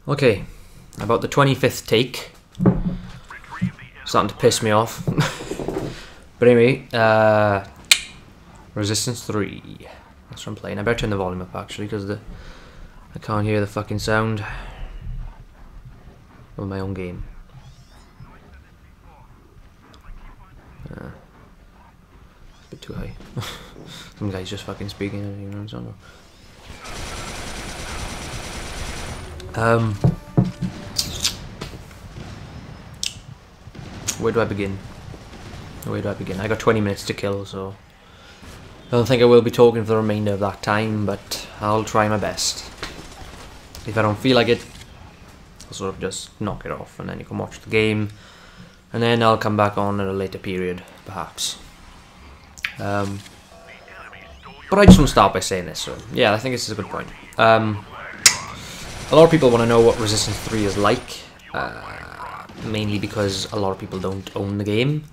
Okay, about the 25th take. Starting to piss me off. But anyway, Resistance 3. That's what I'm playing. I better turn the volume up actually, because I can't hear the fucking sound of my own game. It's a bit too high. Some guy's just fucking speaking, you know what I'm talking about. Where do I begin? I got 20 minutes to kill, so I don't think I will be talking for the remainder of that time, but I'll try my best. If I don't feel like it, I'll sort of just knock it off, and then you can watch the game, and then I'll come back on at a later period, perhaps. But I just want to start by saying this, so yeah, I think this is a good point. A lot of people want to know what Resistance 3 is like, mainly because a lot of people don't own the game.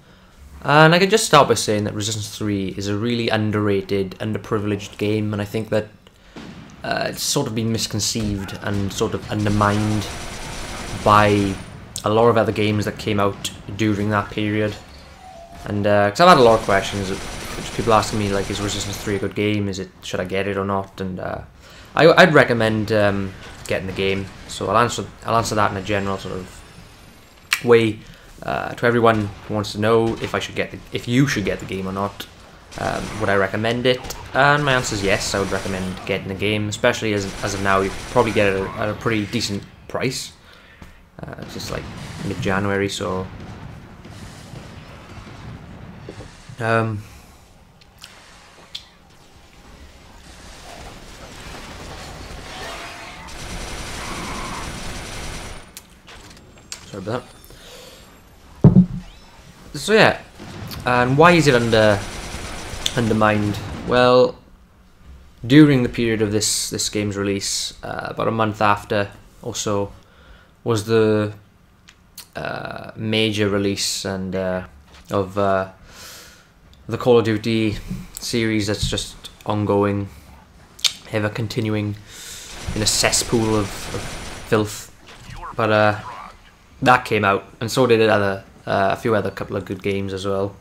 And I can just start by saying that Resistance 3 is a really underrated, underprivileged game, and I think that it's sort of been misconceived and sort of undermined by a lot of other games that came out during that period. And because I've had a lot of questions, people asking me like, is Resistance 3 a good game? Should I get it or not? And I'd recommend getting the game. So I'll answer that in a general sort of way. To everyone who wants to know if you should get the game or not, would I recommend it? And my answer is yes. I would recommend getting the game, especially as of now. You probably get it at a pretty decent price. It's just like mid-January, so sorry about that. So yeah, and why is it undermined? Well, during the period of this game's release, about a month after or so, was the major release and of the Call of Duty series that's just ongoing, ever continuing in a cesspool of filth. But that came out, and so did a few other couple of good games as well,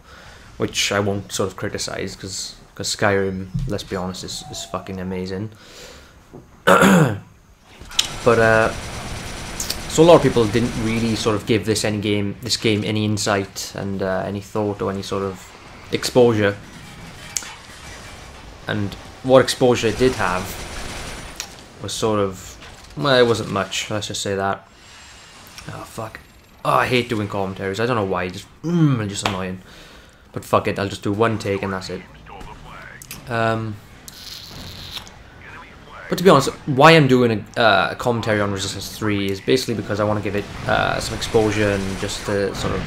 which I won't sort of criticize because Skyrim, let's be honest, is fucking amazing. But so a lot of people didn't really sort of give this game any insight and any thought or any sort of exposure. And what exposure it did have was sort of, well, it wasn't much. Let's just say that. Oh fuck. Oh, I hate doing commentaries. I don't know why. Just annoying. But fuck it. I'll just do one take and that's it. But to be honest, why I'm doing a commentary on Resistance 3 is basically because I want to give it some exposure and just to sort of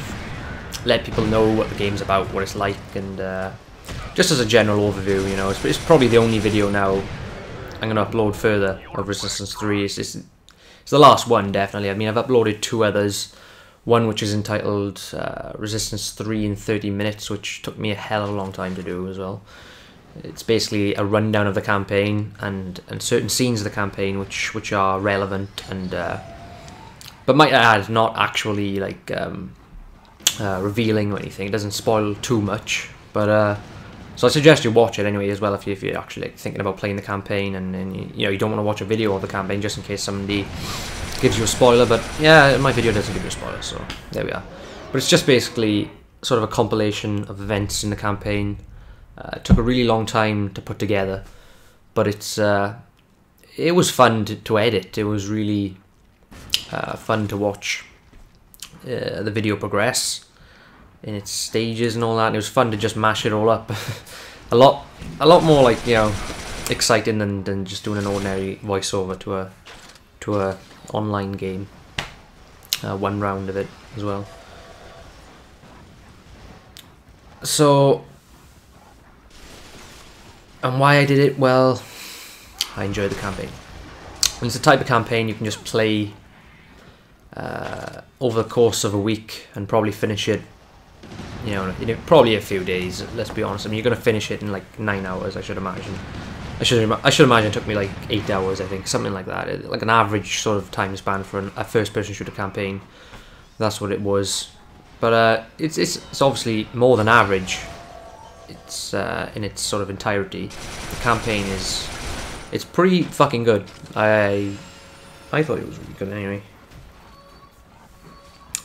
let people know what the game's about, what it's like, and just as a general overview. You know, it's probably the only video now I'm going to upload further of Resistance 3. It's the last one, definitely. I mean, I've uploaded two others. One which is entitled Resistance 3 in 30 minutes, which took me a hell of a long time to do as well. It's basically a rundown of the campaign and certain scenes of the campaign which are relevant and but might I add, not actually like revealing or anything. It doesn't spoil too much, but so I suggest you watch it anyway as well if you're actually like, thinking about playing the campaign and you know you don't want to watch a video of the campaign just in case somebody gives you a spoiler. But yeah, my video doesn't give you a spoiler, so there we are. But it's just basically sort of a compilation of events in the campaign. It took a really long time to put together, but it was fun to edit. It was really fun to watch the video progress in its stages and all that. And it was fun to just mash it all up. a lot more like, you know, exciting than just doing an ordinary voiceover to a online game. One round of it as well. So, and why I did it? Well, I enjoyed the campaign. And it's a type of campaign you can just play over the course of a week and probably finish it, you know, probably a few days, let's be honest. I mean, you're going to finish it in like 9 hours, I should imagine. I should imagine it took me like 8 hours, I think, something like that. Like an average sort of time span for a first-person shooter campaign. That's what it was. But it's obviously more than average. It's in its sort of entirety. The campaign it's pretty fucking good. I thought it was really good anyway.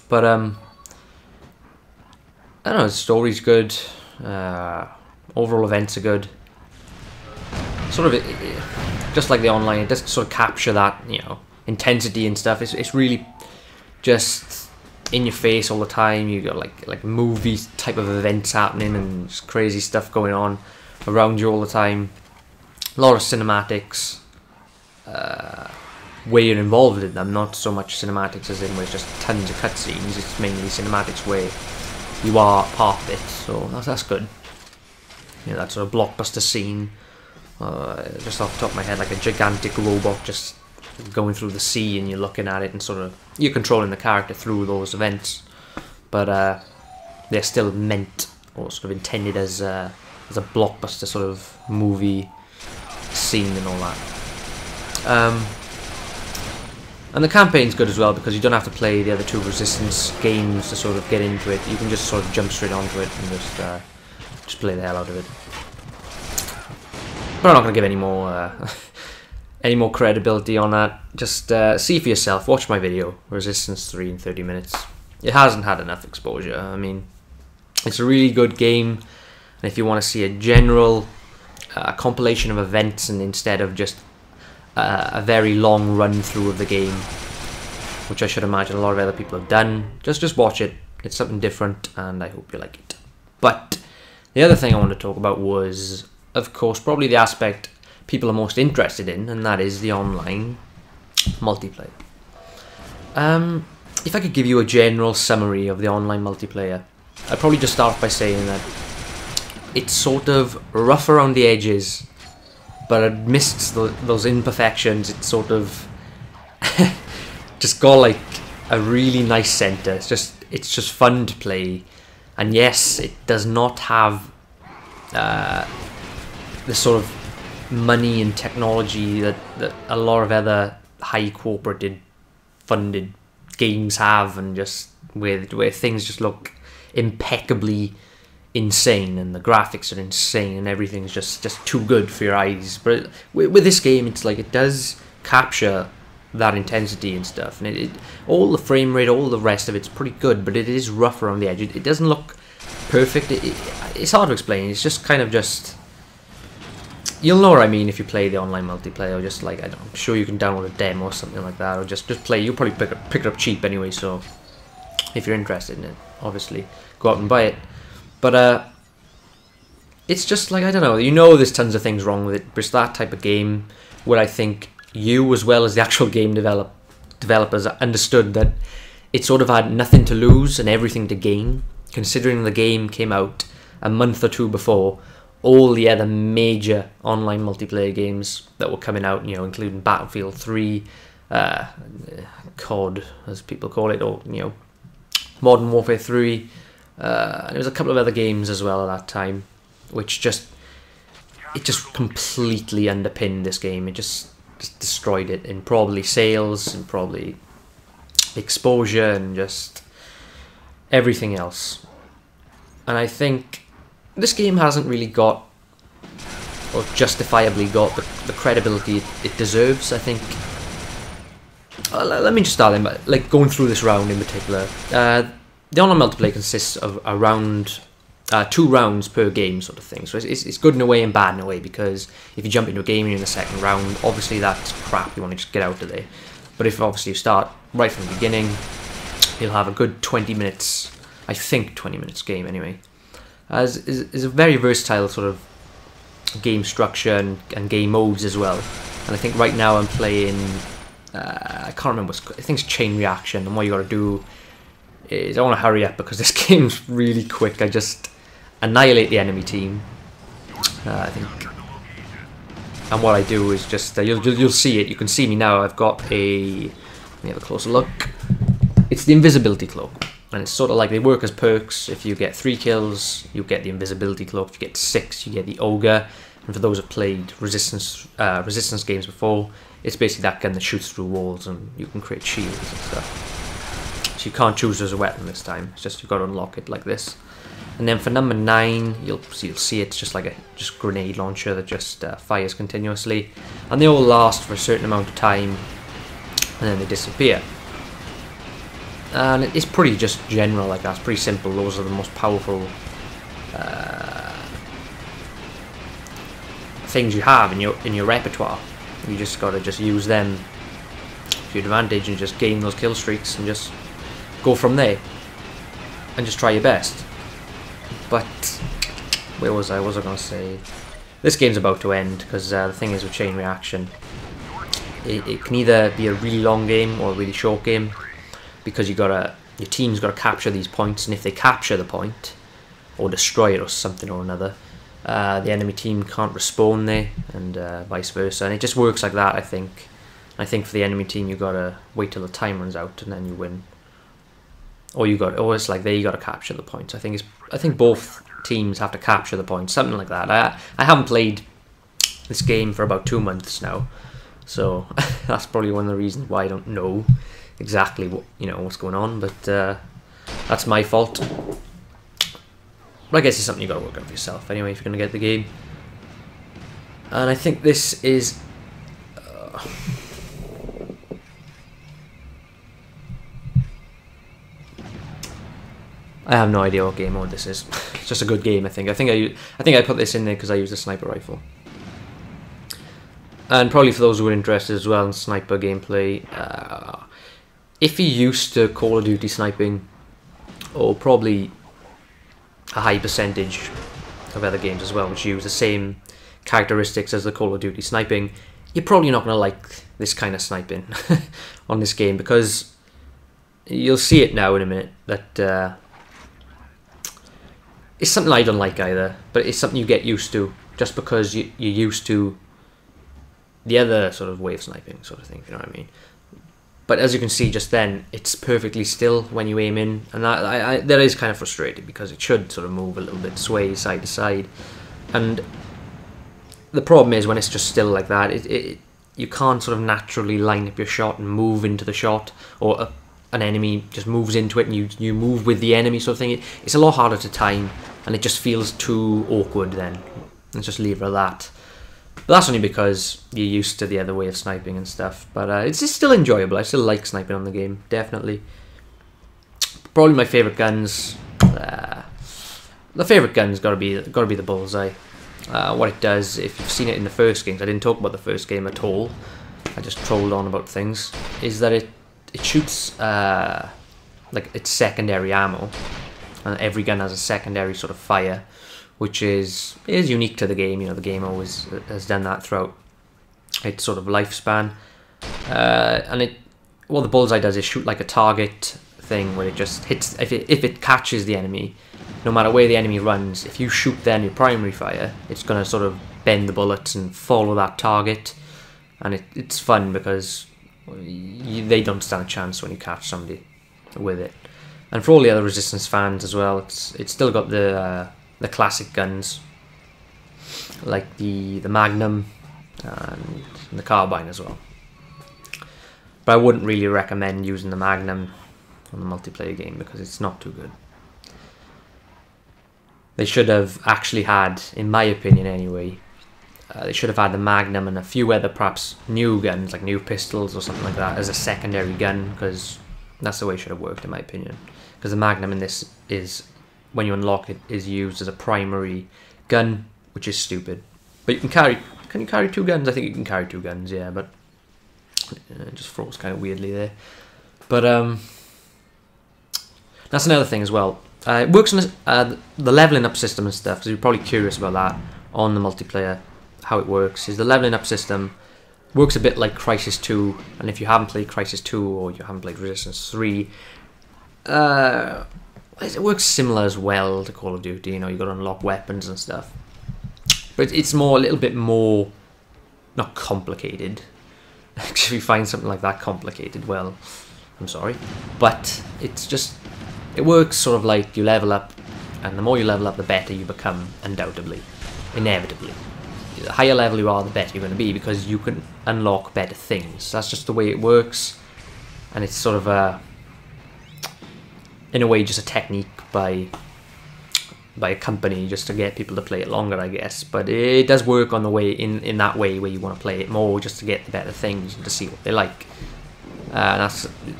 But I don't know. The story's good. Overall events are good. Sort of, just like the online, it doesn't sort of capture that, you know, intensity and stuff. It's really just in your face all the time. You got like movie type of events happening and just crazy stuff going on around you all the time. A lot of cinematics where you're involved in them, not so much cinematics as in where it's just tons of cutscenes. It's mainly cinematics where you are part of it, so that's good. You know, that sort of blockbuster scene. Just off the top of my head, like a gigantic robot just going through the sea, and you're looking at it, and sort of you're controlling the character through those events. But they're still meant or sort of intended as a blockbuster sort of movie scene and all that. And the campaign's good as well because you don't have to play the other two Resistance games to sort of get into it. You can just sort of jump straight onto it and just play the hell out of it. But I'm not going to give any more credibility on that. Just see for yourself. Watch my video, Resistance 3 in 30 minutes. It hasn't had enough exposure. I mean, it's a really good game, and if you want to see a general compilation of events, and instead of just a very long run through of the game, which I should imagine a lot of other people have done, just watch it. It's something different, and I hope you like it. But the other thing I wanted to talk about was, of course, probably the aspect people are most interested in, and that is the online multiplayer. If I could give you a general summary of the online multiplayer, I'd probably just start off by saying that it's sort of rough around the edges, but amidst those imperfections, it's sort of just got like a really nice center. It's just fun to play, and yes, it does not have the sort of money and technology that a lot of other high corporate funded games have, and just where things just look impeccably insane and the graphics are insane and everything's just too good for your eyes. But with this game, it's like it does capture that intensity and stuff, and all the frame rate, all the rest of it's pretty good, but it is rough around the edge. It doesn't look perfect. It's hard to explain. It's just kind of just, you'll know what I mean if you play the online multiplayer, or just like, I'm sure you can download a demo or something like that, or just play. You'll probably pick it up cheap anyway, so if you're interested in it, obviously go out and buy it. But it's just like, I don't know, you know there's tons of things wrong with it, but it's that type of game where I think you, as well as the actual game developers, understood that it sort of had nothing to lose and everything to gain, considering the game came out a month or two before all the other major online multiplayer games that were coming out, you know, including Battlefield 3, COD, as people call it, or, you know, Modern Warfare 3, and there was a couple of other games as well at that time, which just completely underpinned this game. It just destroyed it in probably sales and probably exposure and just everything else. And I think this game hasn't really got, or justifiably got, the credibility it deserves, I think. Let me just start then, but like going through this round in particular. The online multiplayer consists of around 2 rounds per game, sort of thing. So it's good in a way and bad in a way, because if you jump into a game and you're in the second round, obviously that's crap. You want to just get out of there. But if obviously you start right from the beginning, you'll have a good 20 minutes. I think 20 minutes game anyway. Is a very versatile sort of game structure and game modes as well. And I think right now I'm playing, I can't remember, I think it's Chain Reaction, and what you got to do is, I want to hurry up because this game's really quick. I just annihilate the enemy team, I think, and what I do is just, you'll see it, you can see me now, I've got let me have a closer look. It's the invisibility cloak, and it's sort of like they work as perks. If you get 3 kills, you get the invisibility cloak. If you get 6, you get the ogre, And for those who've played resistance games before, it's basically that gun that shoots through walls and you can create shields and stuff. So you can't choose as a weapon this time. It's just you've got to unlock it like this. And then for number 9, you'll see it's just like a grenade launcher that just fires continuously, and they all last for a certain amount of time, and then they disappear. And it's pretty just general like that. It's pretty simple. Those are the most powerful things you have in your repertoire. You just got to use them to your advantage and just gain those kill streaks and just go from there and just try your best. But where was I? What was I going to say? This game's about to end because the thing is with chain reaction, it can either be a really long game or a really short game, because your team's got to capture these points, and if they capture the point or destroy it or something or another, the enemy team can't respawn there, and vice versa. And it just works like that, I think. I think for the enemy team, you got to wait till the time runs out and then you win. Or it's like you got to capture the points. I think both teams have to capture the points, something like that. I haven't played this game for about 2 months now, so that's probably one of the reasons why I don't know exactly what's going on. But that's my fault. But I guess it's something you got to work out for yourself anyway if you're going to get the game. And I think this is. I have no idea what game mode this is. It's just a good game, I think. I think I put this in there because I use a sniper rifle. And probably for those who are interested as well in sniper gameplay, if you're used to Call of Duty sniping, or probably a high percentage of other games as well, which use the same characteristics as the Call of Duty sniping, you're probably not going to like this kind of sniping on this game, because you'll see it now in a minute that it's something I don't like either, but it's something you get used to just because you're used to the other sort of way of sniping, sort of thing, if you know what I mean. But as you can see just then, it's perfectly still when you aim in, and that is kind of frustrating because it should sort of move a little bit, sway side to side. And the problem is when it's just still like that, you can't sort of naturally line up your shot and move into the shot, or an enemy just moves into it and you move with the enemy, sort of thing. It's a lot harder to time, and it just feels too awkward then. Let's just leave it at that. But that's only because you're used to the other way of sniping and stuff. But it's still enjoyable. I still like sniping on the game, definitely. Probably my favourite guns. The favourite gun's got to be the bullseye. What it does, if you've seen it in the first games, I didn't talk about the first game at all. I just trolled on about things. Is that it shoots like its secondary ammo, and every gun has a secondary sort of fire, which is unique to the game. The game always has done that throughout its sort of lifespan. And what the bullseye does is shoot like a target thing, where it just hits. If it catches the enemy, no matter where the enemy runs, if you shoot then your primary fire, it's going to sort of bend the bullets and follow that target. And it's fun because they don't stand a chance when you catch somebody with it. And for all the other Resistance fans as well, it's still got the classic guns, like the Magnum and the Carbine as well. But I wouldn't really recommend using the Magnum on the multiplayer game because it's not too good. They should have actually had, in my opinion anyway, they should have had the Magnum and a few other perhaps new guns, like new pistols or something like that, as a secondary gun, because that's the way it should have worked in my opinion. Because the Magnum in this is, when you unlock it, is used as a primary gun, which is stupid. But you can you carry 2 guns? I think you can carry 2 guns, yeah, but it just froze kind of weirdly there. But that's another thing as well. It works on the leveling up system and stuff, because you're probably curious about that on the multiplayer. How it works is the leveling up system works a bit like Crisis 2, and if you haven't played Crisis 2 or you haven't played Resistance 3, it works similar as well to Call of Duty. You've got to unlock weapons and stuff, but it's a little bit more, not complicated. If you find something like that complicated, well, I'm sorry, but it works sort of like you level up, and the more you level up, the better you become, undoubtedly, inevitably. the higher level you are, the better you're going to be, because you can unlock better things. That's just the way it works, and it's sort of in a way, just a technique by a company just to get people to play it longer, I guess. But it does work on the way in that way where you want to play it more, just to get the better things and to see what they like. And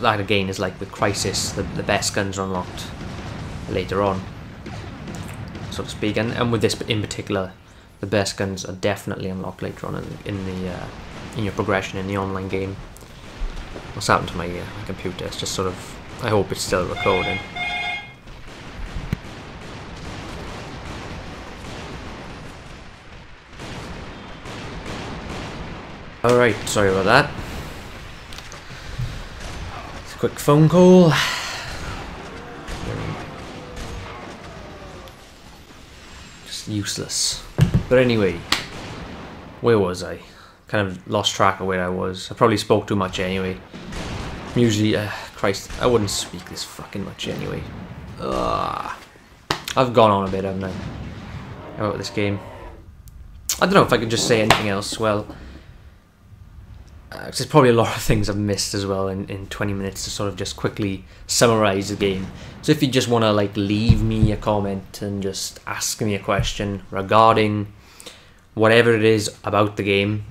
that again is like with Crisis, the best guns are unlocked later on, so to speak. And with this in particular, the best guns are definitely unlocked later on in your progression in the online game. What's happened to my computer? It's just sort of, I hope it's still recording. Alright, sorry about that. It's a quick phone call. Just useless. But anyway, where was I? Kind of lost track of where I was. I probably spoke too much anyway. Usually, Christ, I wouldn't speak this fucking much anyway. I've gone on a bit, haven't I? About this game. I don't know if I could just say anything else. Well, there's probably a lot of things I've missed as well in 20 minutes to sort of just quickly summarize the game. So if you just want to like leave me a comment and just ask me a question regarding whatever it is about the game,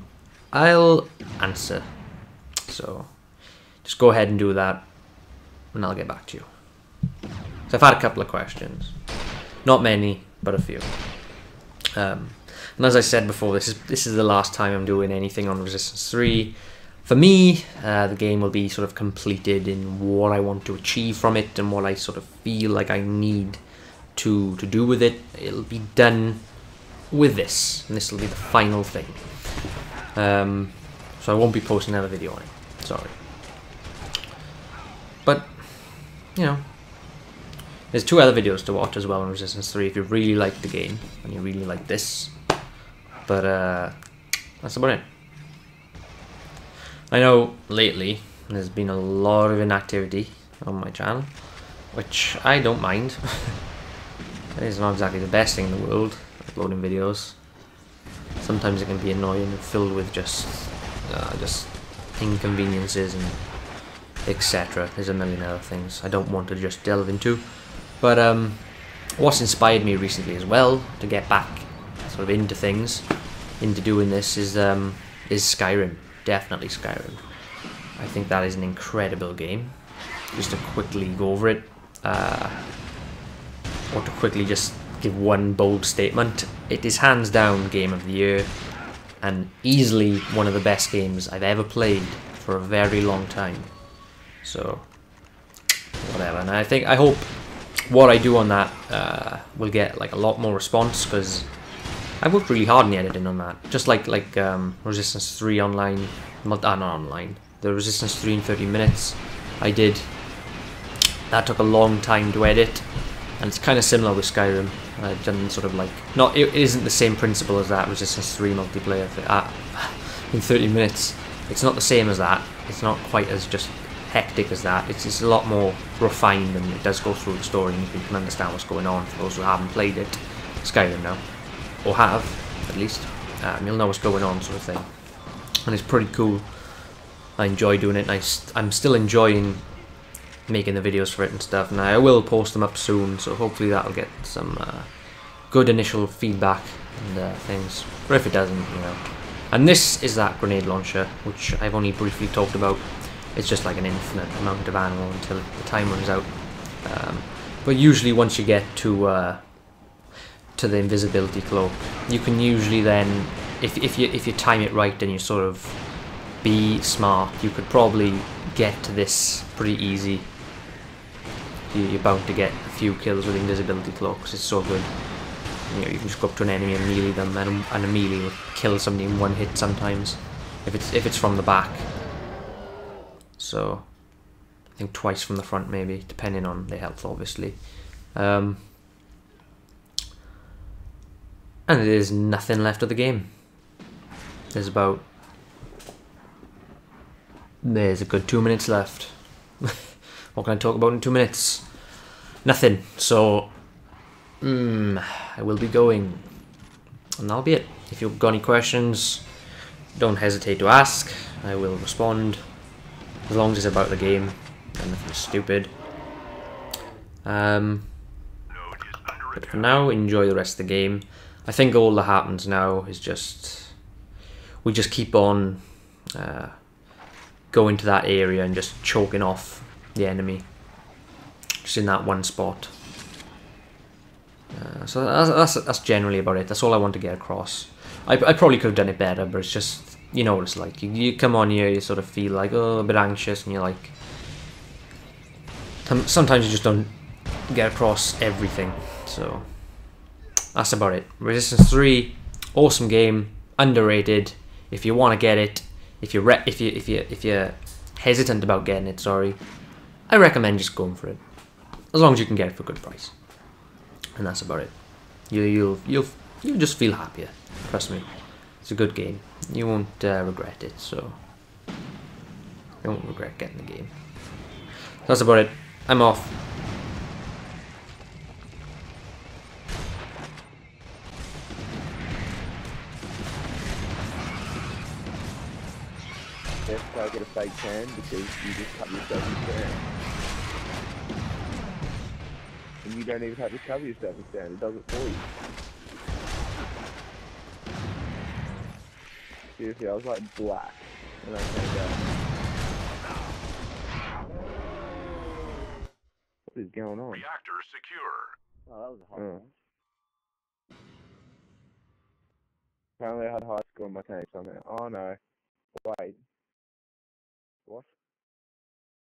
I'll answer. So just go ahead and do that, and I'll get back to you. So I've had a couple of questions, not many, but a few. And as I said before, this is the last time I'm doing anything on Resistance 3. For me, the game will be sort of completed in what I want to achieve from it and what I sort of feel like I need to do with it. It'll be done with this, and this will be the final thing. So I won't be posting another video on it. Sorry. But, you know, there's 2 other videos to watch as well on Resistance 3 if you really like the game and you really like this. But that's about it. I know lately there's been a lot of inactivity on my channel, which I don't mind. It's not exactly the best thing in the world, uploading videos. Sometimes it can be annoying and filled with just inconveniences and etc. There's a million other things I don't want to just delve into. But what's inspired me recently as well to get back sort of into things, into doing this, is Skyrim. Definitely Skyrim. I think that is an incredible game. Just to quickly go over it, or to quickly just give one bold statement, it is hands down Game of the Year, and easily one of the best games I've ever played for a very long time. So, whatever. And I hope what I do on that will get like a lot more response, because I worked really hard in the editing on that. Just like Resistance 3 online, not online, the Resistance 3 in 30 minutes I did. That took a long time to edit, and it's kind of similar with Skyrim. I've done sort of like, it isn't the same principle as that Resistance 3 multiplayer in 30 minutes. It's not the same as that. It's not quite as just hectic as that. It's a lot more refined, and it does go through the story and you can understand what's going on for those who haven't played it. Skyrim now. Or have, at least. You'll know what's going on, sort of thing. And it's pretty cool. I enjoy doing it, and I'm still enjoying making the videos for it and stuff. And I will post them up soon, so hopefully that'll get some good initial feedback and things. But if it doesn't, you know. And this is that grenade launcher, which I've only briefly talked about. It's just like an infinite amount of ammo until the time runs out. But usually once you get to the invisibility cloak, you can usually then, if you time it right and you sort of be smart, you could probably get to this pretty easy. You're bound to get a few kills with invisibility cloaks. It's so good. You know, you can just go up to an enemy and melee them, and a melee will kill somebody in one hit sometimes, if it's from the back. So I think twice from the front, maybe, depending on their health, obviously. And there's nothing left of the game. There's a good 2 minutes left. What can I talk about in 2 minutes? Nothing. So I will be going, and that'll be it. If you've got any questions, don't hesitate to ask. I will respond, as long as it's about the game and nothing stupid. But for now, enjoy the rest of the game. I think all that happens now is we just keep on going to that area and just choking off the enemy, just in that one spot. So that's generally about it. That's all I want to get across. I probably could have done it better, but it's just, you know what it's like. You come on here, you sort of feel like, oh, a bit anxious, and you're like, sometimes you just don't get across everything. So that's about it. Resistance 3, awesome game, underrated. If you want to get it, if you're hesitant about getting it, sorry, I recommend just going for it, as long as you can get it for a good price. And that's about it. You'll just feel happier. Trust me, it's a good game. You won't regret it. So you won't regret getting the game. That's about it. I'm off. Let's try to get a fake tan because you just cut yourself in sand. And you don't even have to cover yourself in sand, it does it for you. Seriously, I was like black when I came down. What is going on? Reactor secure. Oh, that was a hot one. Apparently I had high score on my tank somehow. Oh no. Wait. What?